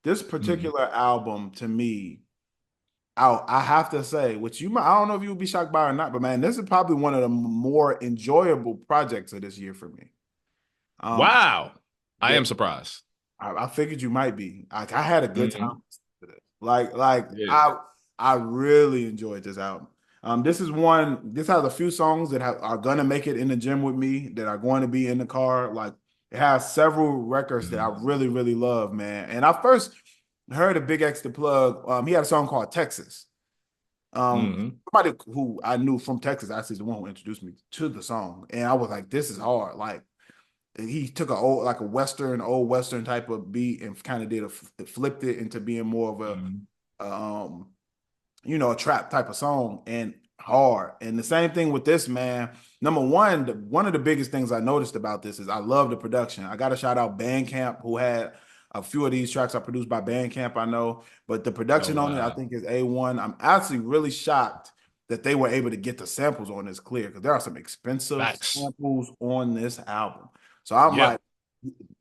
this Mhm. particular album to me, I have to say, which you might, I don't know if you would be shocked by or not, but man, this is probably one of the more enjoyable projects of this year for me. Um, Wow. I yeah, am surprised. I figured you might be. Like, I had a good time Hmm. with it. Like Yeah. I really enjoyed this album. This is one. This has a few songs that are gonna make it in the gym with me. That are going to be in the car. Like, it has several records that I Mhm. really, really love, man. And I first heard of Big X the Plug. He had a song called Texas. Hmm. Somebody who I knew from Texas actually is the one who introduced me to the song, and I was like, "This is hard." Like, he took like a old Western type of beat and kind of flipped it into being more of Hmm. um, a trap type of song and hard. And the same thing with this, man. Number one, one of the biggest things I noticed about this is I love the production. I got to shout out Bandcamp, who had a few of these tracks are produced by Bandcamp, I know, but the Oh production on it, I wow. think, is A1. I'm actually really shocked that they were able to get the samples on this clear because there are some expensive Facts. samples on this album. So I'm Yeah. like,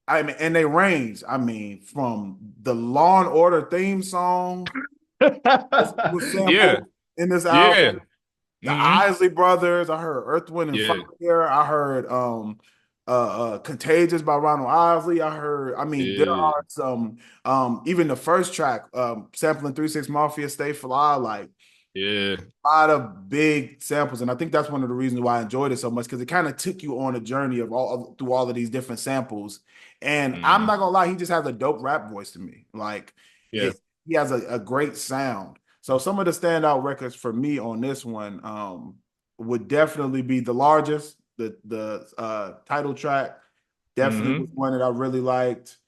I mean, and they range. I mean, from the Law and Order theme song was Yeah. sampled in this Yeah. album. The Hmm. Isley Brothers. I heard Earth, Wind, and Yeah. Fire. I heard Contagious by Ronald Isley. I mean, there Yeah. are some even the first track, sampling 3 6 Mafia Stay Fly, like Yeah. a lot of big samples. And I think that's one of the reasons why I enjoyed it so much, because it kind of took you on a journey of through all of these different samples. And I'm not Hmm. gonna lie, he just has a dope rap voice to me. Like, Yeah. he has a great sound. So some of the standout records for me on this one would definitely be The Largest, the title track. Definitely was Hmm. one that I really liked.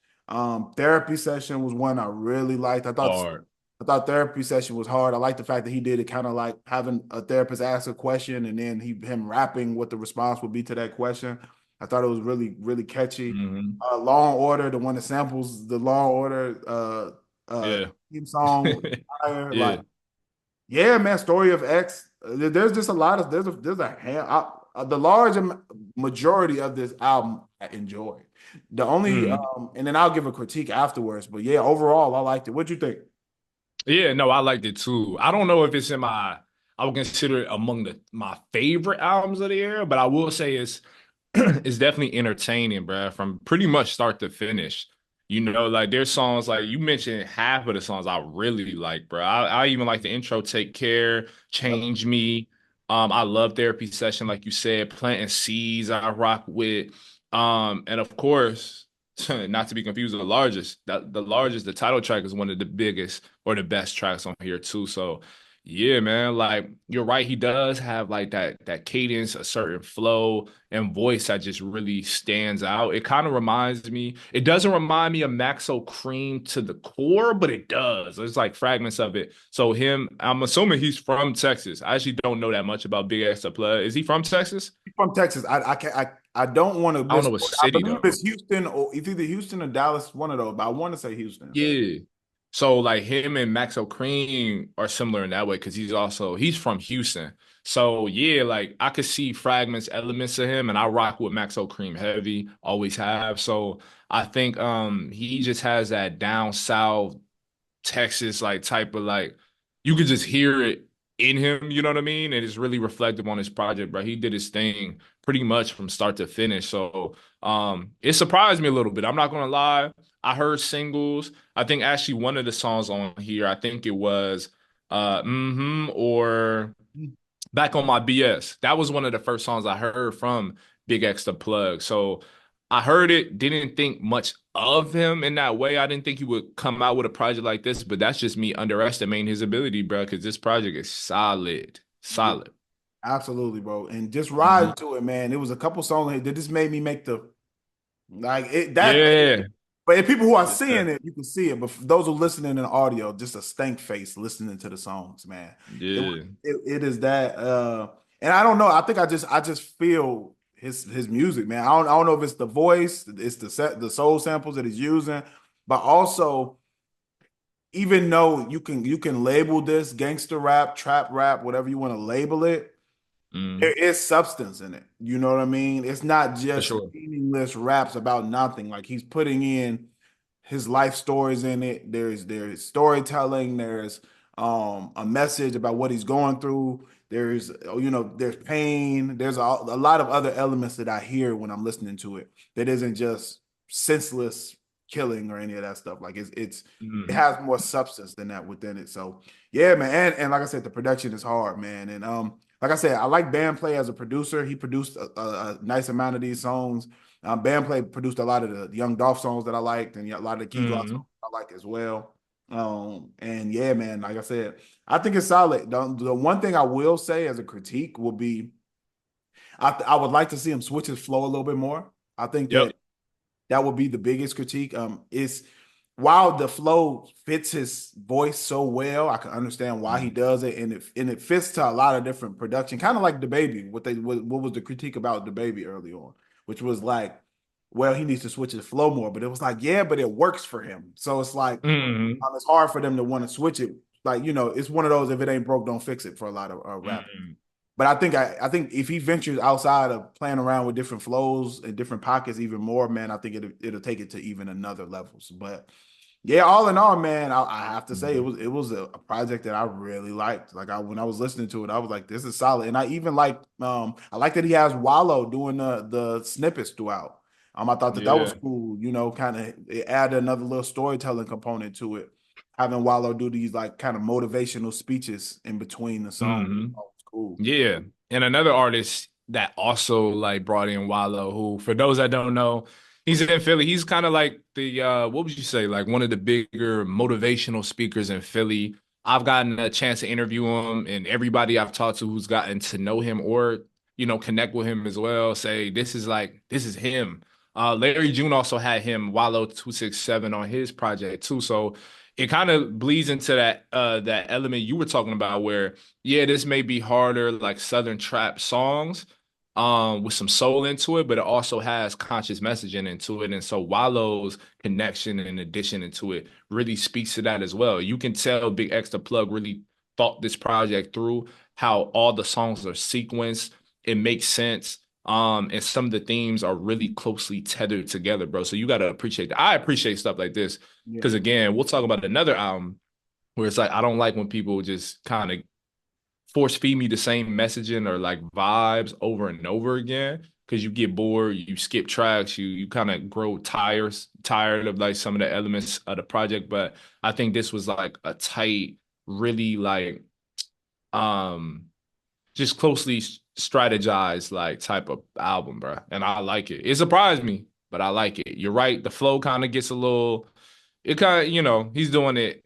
Therapy Session was one I really liked. Hard. I thought Therapy Session was hard. I like the fact that he did it kind of like having a therapist ask a question and then him rapping what the response would be to that question. I thought it was really, really catchy. Hmm. Law and Order, the one that samples the Law and Order Yeah. theme song with fire. Like, Yeah. yeah, man, Story of X. There's just a lot of there's a hand. The large majority of this album I enjoyed. The only Mhm. and then I'll give a critique afterwards. But yeah, overall, I liked it. What'd you think? Yeah, no, I liked it too. I don't know if it's in I would consider it among my favorite albums of the year, but I will say it's it's definitely entertaining, bruh, from pretty much start to finish. You know, like there's songs like you mentioned half of the songs I really like, bro. I even like the intro, Take Care, Yep. Change Me. I love Therapy Session, like you said, Planting Seeds, I rock with. And of course, not to be confused with the largest, the largest, the title track is one of the biggest or the best tracks on here too. So yeah, man, like you're right, he does have like that cadence, a certain flow and voice that just really stands out. It kind of reminds me, it doesn't remind me of Maxo Cream to the core, but it does. There's like fragments of it. So him, I'm assuming he's from Texas. I actually don't know that much about Big X Plug. Is he from Texas? He's from Texas. I can't I don't want to I don't miss. know what I city believe though. it's Houston or it's either Houston or Dallas, one of those. But I want to say Houston. Yeah. So like him and Maxo Cream are similar in that way because he's from Houston. So yeah, like I could see fragments, elements of him, and I rock with Maxo Cream heavy, always have. So I think he just has that down south Texas like type of like you could just hear it in him, you know what I mean? And it's really reflective on his project, bro. He did his thing pretty much from start to finish. So it surprised me a little bit. I'm not gonna lie. I heard singles. I think actually one of the songs on here, I think it was or Back on My BS. That was one of the first songs I heard from Big X the Plug. So I heard it, didn't think much of him in that way. I didn't think he would come out with a project like this, but that's just me underestimating his ability, bro, because this project is solid. Yeah, Solid. absolutely, bro. And just Mhm. riding to it, man. It was a couple songs that just made me make the like it that. Yeah. But if people who are Yeah. seeing it, you can see it. But for those who listening in audio, just a stank face listening to the songs, man. Yeah. It is that and I don't know. I think I just feel his music, man. I don't know if it's the voice, it's the soul samples that he's using, but also even though you can label this gangster rap, trap rap, whatever you want to label it, there Mhm. is substance in it. You know what I mean? It's not For just sure. meaningless raps about nothing. Like, he's putting in his life stories in it. There's storytelling. There's a message about what he's going through. There's there's pain. There's a lot of other elements that I hear when I'm listening to it that isn't just senseless killing or any of that stuff. Like it Mhm. has more substance than that within it. So yeah, man. And like I said, the production is hard, man. And like I said, I like Bandplay as a producer. He produced a nice amount of these songs. Bandplay produced a lot of the Young Dolph songs that I liked, and a lot of the Key Glock songs Mhm. I like as well. And yeah, man, like I said, I think it's solid. The one thing I will say as a critique will be I would like to see him switch his flow a little bit more. I think Yep. that would be the biggest critique. Is while the flow fits his voice so well, I can understand why he Mhm. does it, and it fits to a lot of different production, kind of like the baby. What was the critique about the baby early on, which was like, well, he needs to switch his flow more, but it was like, yeah, but it works for him. So it's like Mhm. it's hard for them to want to switch it. Like it's one of those if it ain't broke, don't fix it for a lot of rappers. Mhm. But I think if he ventures outside of playing around with different flows and different pockets even more, man, I think it'll take it to even another levels. But yeah, all in all, man, I have to say Mhm. it was a project that I really liked. Like when I was listening to it, I was like, this is solid. And I even I like that he has Wallow doing the snippets throughout. I thought that was Yeah. cool. Kind of it added another little storytelling component to it. Having Wallow do these like kind of motivational speeches in between the songs. Mhm. Oh, it's cool. Yeah. And another artist that also like brought in Wallow, who for those that don't know, he's in Philly. He's kind of like the what would you say, like one of the bigger motivational speakers in Philly. I've gotten a chance to interview him, and everybody I've talked to who's gotten to know him or connect with him as well say this is him. Larry June also had him Wallow 267 on his project too. So it kind of bleeds into that element you were talking about where yeah, this may be harder, like Southern trap songs, with some soul into it, but it also has conscious messaging into it. And so Wallow's connection and addition into it really speaks to that as well. You can tell Big X the Plug really thought this project through, how all the songs are sequenced. It makes sense. And some of the themes are really closely tethered together, bro. So you gotta appreciate that. I appreciate stuff like this. Yeah. Because again, we'll talk about another album where it's like I don't like when people just kind of force feed me the same messaging or like vibes over and over again because you get bored, you skip tracks, you kind of grow tired of like some of the elements of the project. But I think this was like a tight, really like um just closely strategized like type of album, bro. And I like it. It surprised me, but I like it. You're right. The flow kind of gets a little it kind of, he's doing it.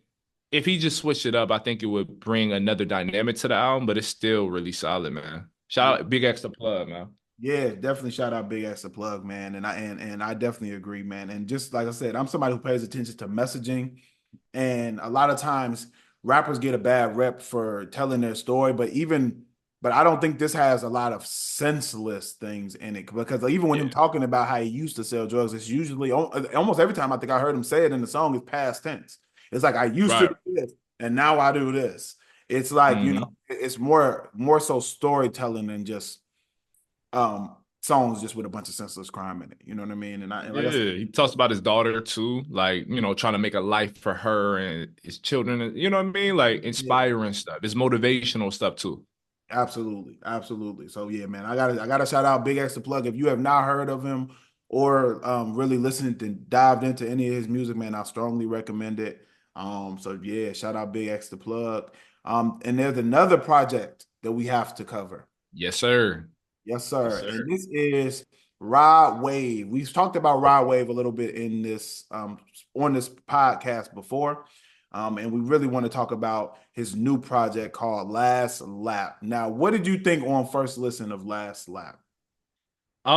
If he just switched it up, I think it would bring another dynamic to the album, but it's still really solid, man. Yeah. Shout out Big X the Plug, man. Yeah, definitely shout out Big X the Plug, man. And I definitely agree, man. And just like I said, I'm somebody who pays attention to messaging. And a lot of times rappers get a bad rep for telling their story, but I don't think this has a lot of senseless things in it because like, even when Yeah, him talking about how he used to sell drugs, it's usually almost every time I think I heard him say it in the song is past tense. It's like I used to right. do this and now I do this. It's like, Hmm. it's more so storytelling than just songs just with a bunch of senseless crime in it. You know what I mean? And like I said, Yeah, he talks about his daughter too, like, trying to make a life for her and his children, you know what I mean? Like yeah, inspiring stuff. It's motivational stuff too. absolutely, absolutely. So yeah, man, I gotta shout out Big X the Plug. If you have not heard of him or really listened and dived into any of his music, man, I strongly recommend it. So yeah, shout out Big X the Plug. And there's another project that we have to cover. Yes, sir. Yes, Yes, sir. sir. And this is Rod Wave. We've talked about Rod Wave a little bit in this on this podcast before. And we really want to talk about his new project called Last Lap. Now, what did you think on first listen of Last Lap? Um